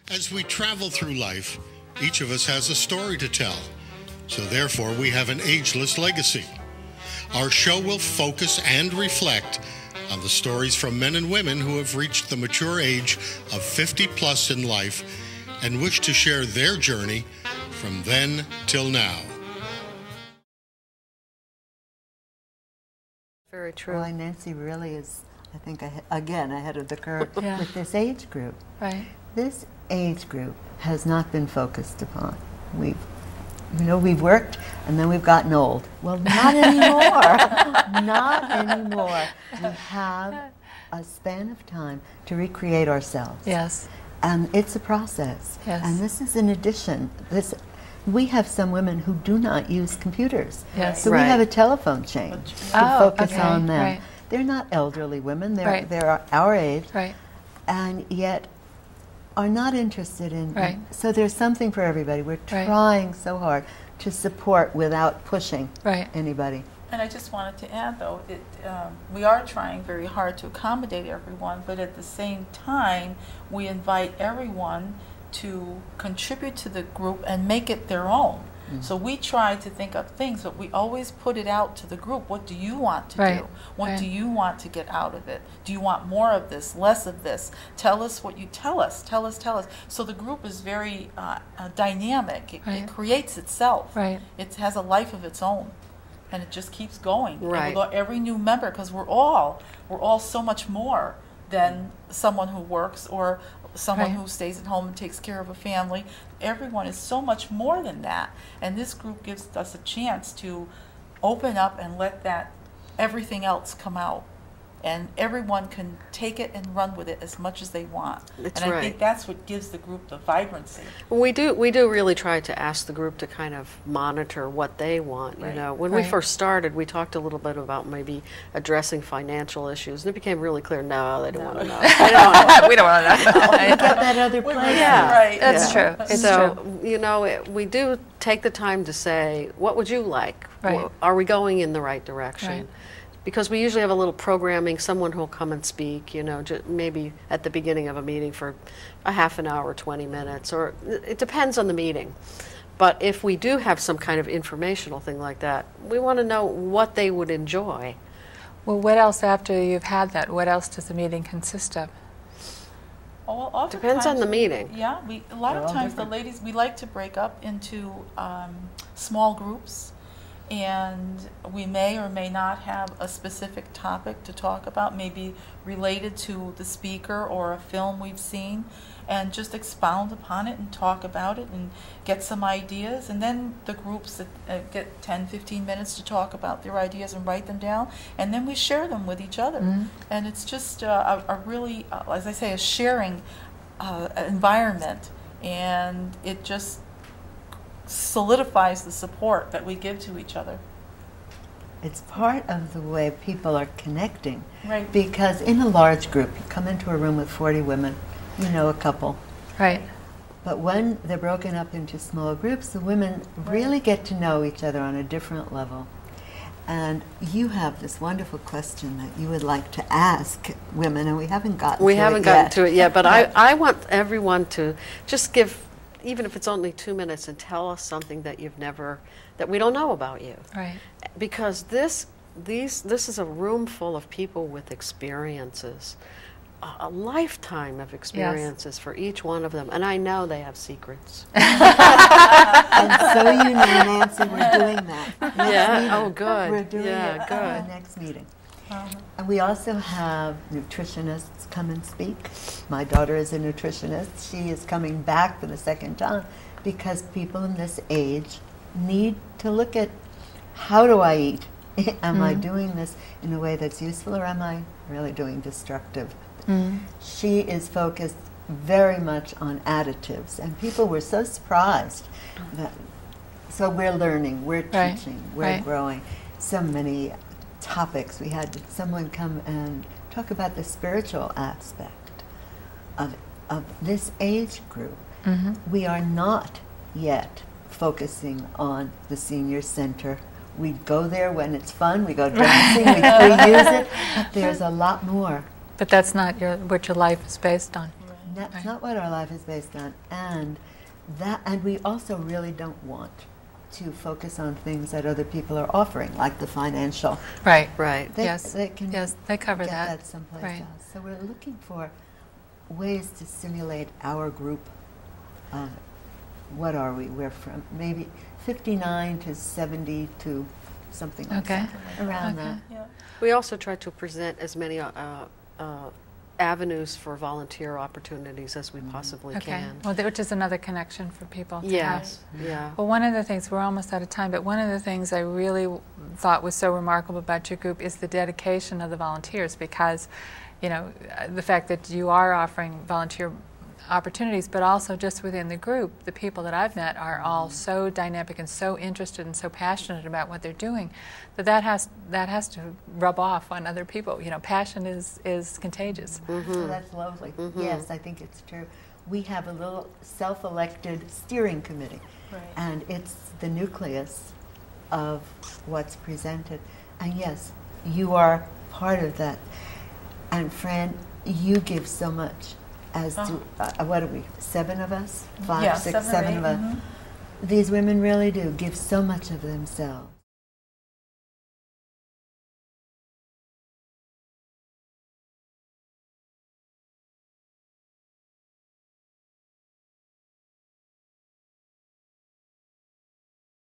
As we travel through life, each of us has a story to tell. So therefore, we have an ageless legacy. Our show will focus and reflect on the stories from men and women who have reached the mature age of 50 plus in life and wish to share their journey from then till now. Very true. Well, Nancy really is, I think, again, ahead of the curve Yeah. with this age group. Right. This age group has not been focused upon. We've worked and then we've gotten old. Well, not anymore. Not anymore. We have a span of time to recreate ourselves. Yes. And it's a process. Yes. And this is an addition. We have some women who do not use computers. Yes. So we have a telephone chain to focus on them. Right. They're not elderly women. Right. They're our age. Right. And yet are not interested in. Right. So there's something for everybody. We're trying so hard to support without pushing anybody. And I just wanted to add, though, we are trying very hard to accommodate everyone, but at the same time, we invite everyone to contribute to the group and make it their own. So we try to think of things, but we always put it out to the group. What do you want to do? What do you want to get out of it? Do you want more of this, less of this? Tell us what you tell us. Tell us. So the group is very dynamic. It creates itself. Right. It has a life of its own. And it just keeps going. Right. And every new member, because we're all so much more than someone who works or someone who stays at home and takes care of a family. Everyone is so much more than that. And this group gives us a chance to open up and let everything else come out. And everyone can take it and run with it as much as they want. That's and I right. think that's what gives the group the vibrancy. We do really try to ask the group to kind of monitor what they want. You know, when we first started, we talked a little bit about maybe addressing financial issues, and it became really clear. No, they don't want to know. We don't want to know. Get that other place. Yeah, right. That's true. It's so true. you know, we do take the time to say, what would you like? Right. Are we going in the right direction? Right. Because we usually have a little programming, someone who'll come and speak, you know, maybe at the beginning of a meeting for a half an hour, 20 minutes, or it depends on the meeting. But if we do have some kind of informational thing like that, we want to know what they would enjoy. Well, what else after you've had that? What else does the meeting consist of? Oh, well, Depends on the meeting. Yeah, a lot of times the ladies, we like to break up into small groups. And we may or may not have a specific topic to talk about, maybe related to the speaker or a film we've seen, and just expound upon it and talk about it and get some ideas. And then the groups that get 10, 15 minutes to talk about their ideas and write them down, and then we share them with each other. And it's just a really, as I say, a sharing environment, and it just solidifies the support that we give to each other. It's part of the way people are connecting. Right. Because in a large group, you come into a room with 40 women, you know a couple. Right. But when they're broken up into small groups, the women really get to know each other on a different level. And you have this wonderful question that you would like to ask women, and we haven't gotten to it yet, but I want everyone to just give, even if it's only 2 minutes, and tell us something that that we don't know about you. Right. Because this is a room full of people with experiences, a lifetime of experiences for each one of them, and I know they have secrets. And so you know, Nancy, we're doing that. Oh, good. We're doing it good. at the next meeting. And we also have nutritionists come and speak. My daughter is a nutritionist. She is coming back for the second time because people in this age need to look at, how do I eat? Am I doing this in a way that's useful, or am I really doing destructive? She is focused very much on additives, and people were so surprised that, so we're learning, we're teaching, we're growing. So many topics. We had someone come and talk about the spiritual aspect of this age group. We are not yet focusing on the senior center. We go there when it's fun, we go dancing, we use it, but there's a lot more. But that's not what your life is based on. that's Right. not what our life is based on. And we also really don't want to focus on things that other people are offering, like the financial. Right. Right. Yes. They can Yes, they cover get that. someplace Right. else. So we're looking for ways to stimulate our group. What are we? We're from maybe 59 to 72, something like Okay. that. Around Okay. that. Yeah. We also try to present as many avenues for volunteer opportunities as we possibly Okay. can. Well, which is another connection for people to have. Yes, yeah. Well, one of the things, we're almost out of time, but one of the things I really thought was so remarkable about your group is the dedication of the volunteers, because, you know, the fact that you are offering volunteer opportunities, but also just within the group, the people that I've met are all so dynamic and so interested and so passionate about what they're doing that has to rub off on other people. You know, passion is contagious. So that's lovely. Yes, I think it's true. We have a little self-elected steering committee, Right. and it's the nucleus of what's presented. And yes, you are part of that. And Fran, you give so much. As to, what are we, 7 of us? 5, Yeah, 6, 7 or 7 8, of us. These women really do give so much of themselves.